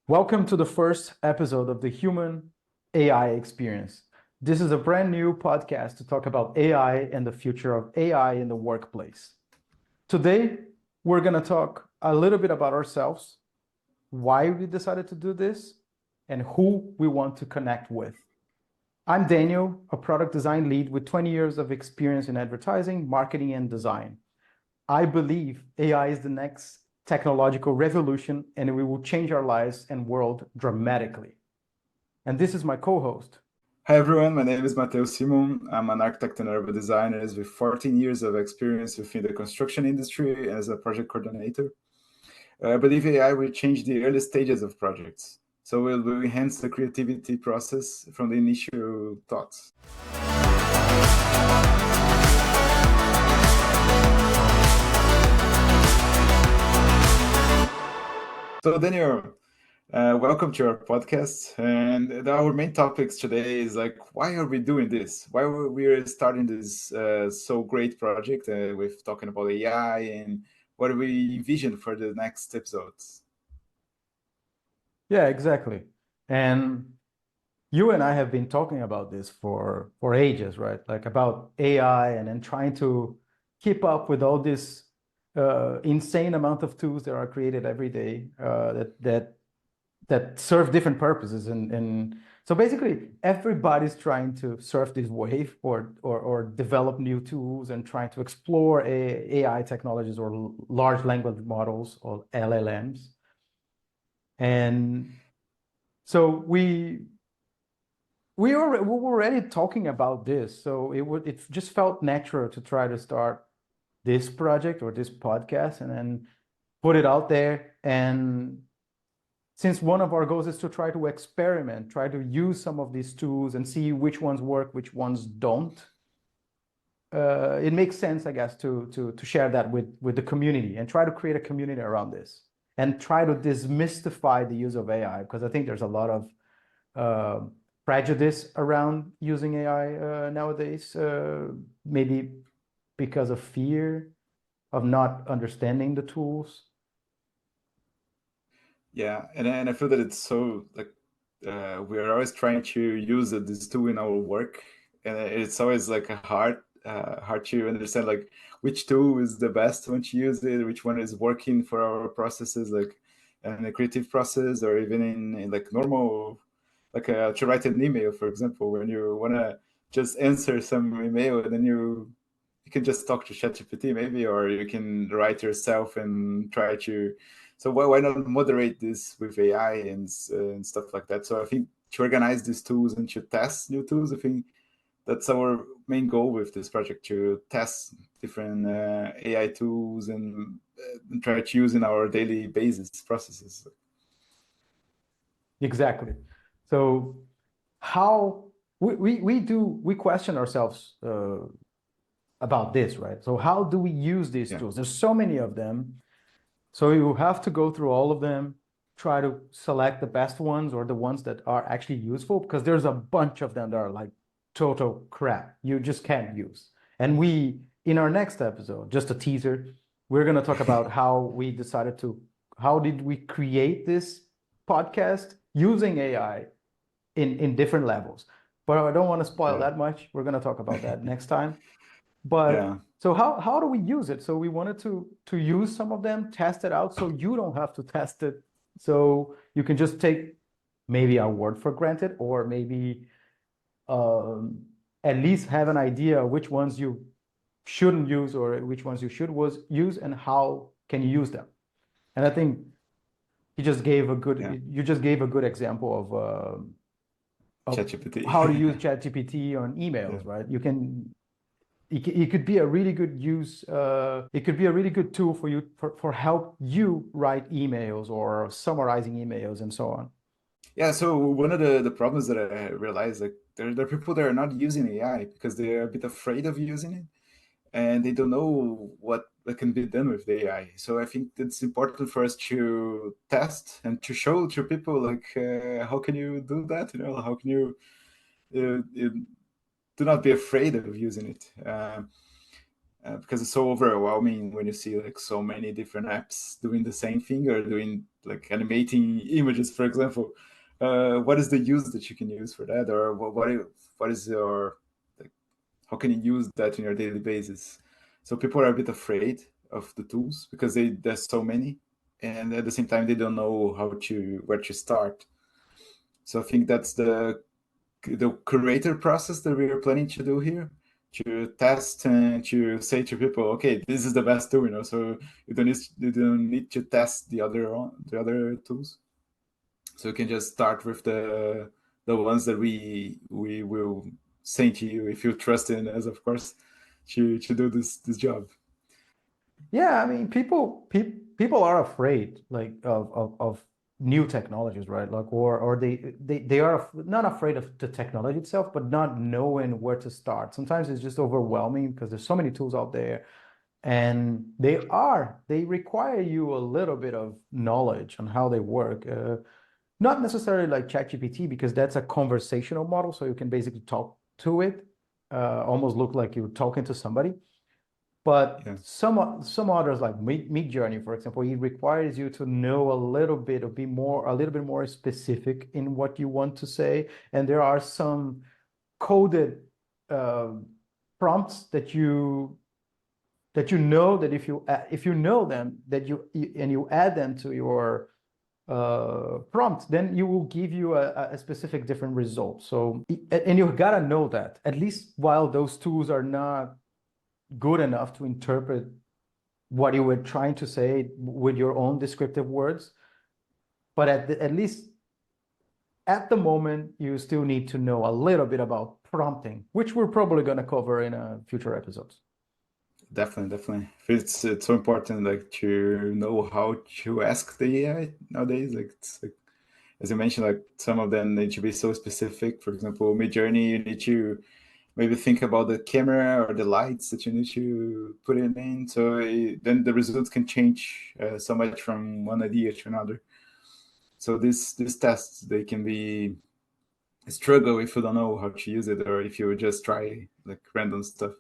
Welcome to the first episode of the Human AI Experience. This is a brand new podcast to talk about AI and the future of AI in the workplace. Today, we're going to talk a little bit about ourselves, why we decided to do this, and who we want to connect with. I'm Daniel, a product design lead with 20 years of experience in advertising, marketing, and design. I believe AI is the next technological revolution, and we will change our lives and world dramatically. And this is my co-host. Hi everyone, my name is Matheus. I'm an architect and urban designer with 14 years of experience within the construction industry as a project coordinator. I believe AI will change the early stages of projects, so it will enhance the creativity process from the initial thoughts. So Daniel, welcome to our podcast. And our main topics today is why are we doing this? Why we are starting this so great project with talking about AI and what do we envision for the next episodes? Yeah, exactly. And you and I have been talking about this for ages, right? Like about AI and then trying to keep up with all this insane amount of tools that are created every day that serve different purposes. And so basically, everybody's trying to surf this wave or develop new tools and trying to explore AI technologies or large language models or LLMs. And so we were already talking about this, so it just felt natural to try to start this project or this podcast and then put it out there. And since one of our goals is to try to experiment, try to use some of these tools and see which ones work, which ones don't, it makes sense, I guess, to share that with the community and try to create a community around this and try to demystify the use of AI, because I think there's a lot of prejudice around using AI nowadays, maybe because of fear of not understanding the tools. Yeah, and I feel that it's so we are always trying to use this tool in our work, and it's always hard to understand which tool is the best one to use it, which one is working for our processes, in the creative process or even in normal, to write an email, for example, when you wanna just answer some email and then you can just talk to ChatGPT maybe, or you can write yourself and try to. So why not moderate this with AI and stuff like that? So I think to organize these tools and to test new tools, I think that's our main goal with this project, to test different AI tools and try to use in our daily basis processes. Exactly. So how we question ourselves about this, right? So how do we use these tools? There's so many of them. So you have to go through all of them, try to select the best ones or the ones that are actually useful, because there's a bunch of them that are like total crap. You just can't use. And in our next episode, just a teaser, we're going to talk about how did we create this podcast using AI in different levels. But I don't want to spoil that much. We're going to talk about that next time. But so how do we use it? So we wanted to use some of them, test it out, so you don't have to test it. So you can just take maybe our word for granted, or maybe at least have an idea which ones you shouldn't use or which ones you should use and how can you use them. And I think you just gave a good example of ChatGPT. how to use ChatGPT on emails, right? It could be a really good use. It could be a really good tool for you for help you write emails or summarizing emails and so on. Yeah, so one of the problems that I realized, there are people that are not using AI because they're a bit afraid of using it, and they don't know what can be done with the AI. So I think it's important for us to test and to show to people how can you do that? How can you do not be afraid of using it. because it's so overwhelming when you see like so many different apps doing the same thing or doing like animating images, for example. What is the use that you can use for that, or what is your like, how can you use that in your daily basis? So people are a bit afraid of the tools because there's so many, and at the same time they don't know where to start. So I think that's the curator process that we are planning to do here, to test and to say to people, okay, this is the best tool, so you don't need to test the other tools. So you can just start with the ones that we will send to you if you trust in us, of course, to do this job. Yeah, I mean, people are afraid like of new technologies, right? Like, or they are not afraid of the technology itself, but not knowing where to start. Sometimes it's just overwhelming because there's so many tools out there, and they require you a little bit of knowledge on how they work. Not necessarily like ChatGPT, because that's a conversational model, so you can basically talk to it, almost look like you're talking to somebody. But Yeah, some others like Midjourney, for example, it requires you to know a little bit or be a little bit more specific in what you want to say. And there are some coded uh, prompts that you know that if you know them that and you add them to your prompt, then you will give you a specific different result. So and you gotta know that at least while those tools are not good enough to interpret what you were trying to say with your own descriptive words. But at least at the moment, you still need to know a little bit about prompting, which we're probably going to cover in future episodes. definitely. It's so important like to know how to ask the AI nowadays. Like it's like, as you mentioned, like some of them need to be so specific. For example, Midjourney, you need to maybe think about the camera or the lights that you need to put it in. So then the results can change so much from one idea to another. So these tests, they can be a struggle if you don't know how to use it or if you just try like random stuff.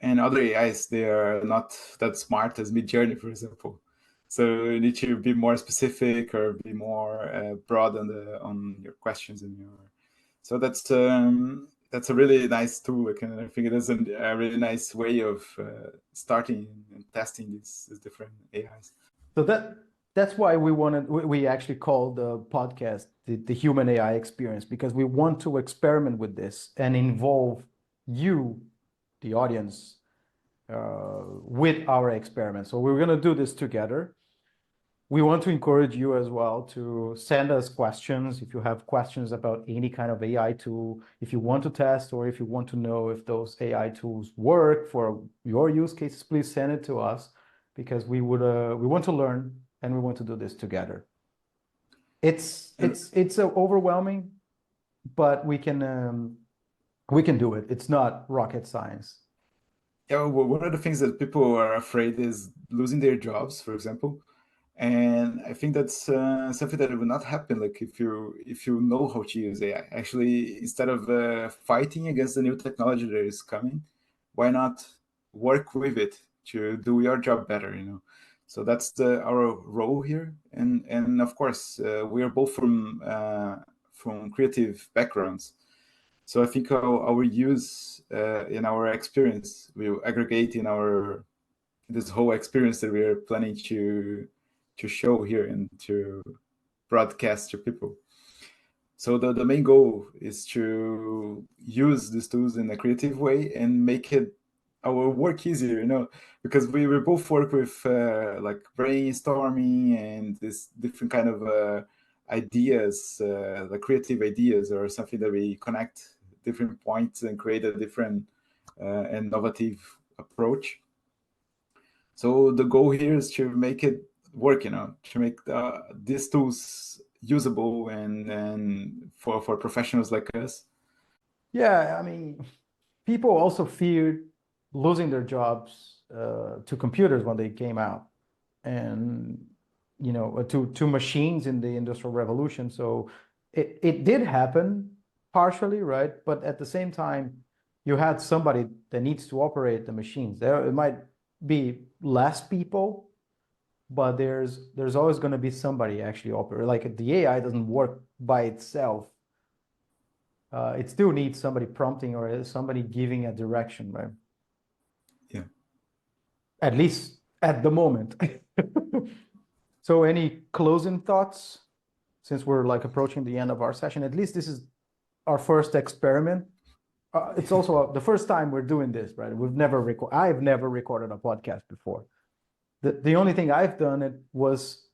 And other AIs, they are not that smart as Midjourney, for example. So you need to be more specific or be more broad on your questions and your. So that's a really nice tool. I think it is a really nice way of starting and testing these different AIs. So that's why we actually call the podcast the human AI experience, because we want to experiment with this and involve you, the audience, with our experiment. So we're going to do this together. We want to encourage you as well to send us questions. If you have questions about any kind of AI tool, if you want to test or if you want to know if those AI tools work for your use cases, please send it to us, because we want to learn and we want to do this together. And It's overwhelming, but we can do it. It's not rocket science. yeah, one of the things that people are afraid is losing their jobs, for example. And I think that's something that will not happen. Like if you know how to use AI, actually, instead of fighting against the new technology that is coming, why not work with it to do your job better? So that's our role here. And of course, we are both from creative backgrounds. So I think our use in our experience will aggregate in our this whole experience that we are planning to show here and to broadcast to people. So the main goal is to use these tools in a creative way and make it our work easier, because we both work with like brainstorming and this different kind of ideas, like creative ideas or something that we connect different points and create a different innovative approach. So the goal here is to make it work, to make these tools usable and for professionals like us. Yeah, I mean, people also feared losing their jobs to computers when they came out, and to machines in the Industrial Revolution. So it did happen partially, right? But at the same time, you had somebody that needs to operate the machines. There it might be less people, but there's always going to be somebody actually operate. Like the AI doesn't work by itself. It still needs somebody prompting or somebody giving a direction, right? Yeah. At least at the moment. So any closing thoughts since we're like approaching the end of our session? At least this is our first experiment. It's also the first time we're doing this, right? I've never recorded a podcast before. The only thing I've done it was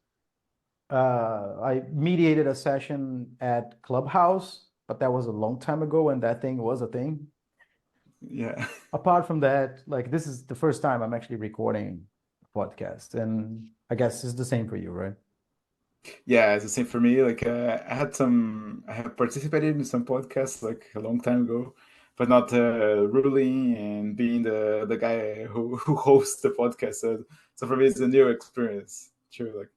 I mediated a session at Clubhouse, but that was a long time ago and that thing was a thing. Yeah. Apart from that, like this is the first time I'm actually recording a podcast, and I guess it's the same for you, right? Yeah, it's the same for me. Like I have participated in some podcasts like a long time ago, but not ruling and being the guy who hosts the podcast. So for me, it's a new experience. True, like,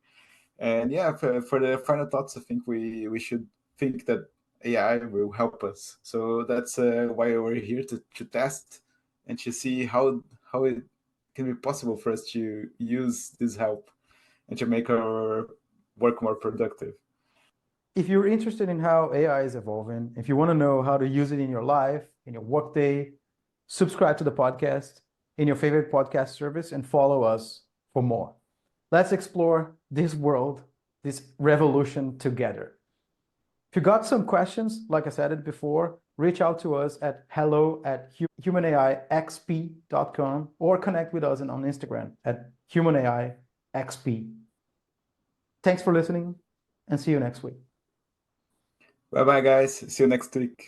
and yeah, for the final thoughts, I think we should think that AI will help us. So that's why we're here to test and to see how it can be possible for us to use this help and to make our work more productive. If you're interested in how AI is evolving, if you want to know how to use it in your life, in your workday, subscribe to the podcast in your favorite podcast service and follow us for more. Let's explore this world, this revolution together. If you got some questions, like I said it before, reach out to us at hello@humanaixp.com or connect with us on Instagram at humanaixp. Thanks for listening and see you next week. Bye bye, guys. See you next week.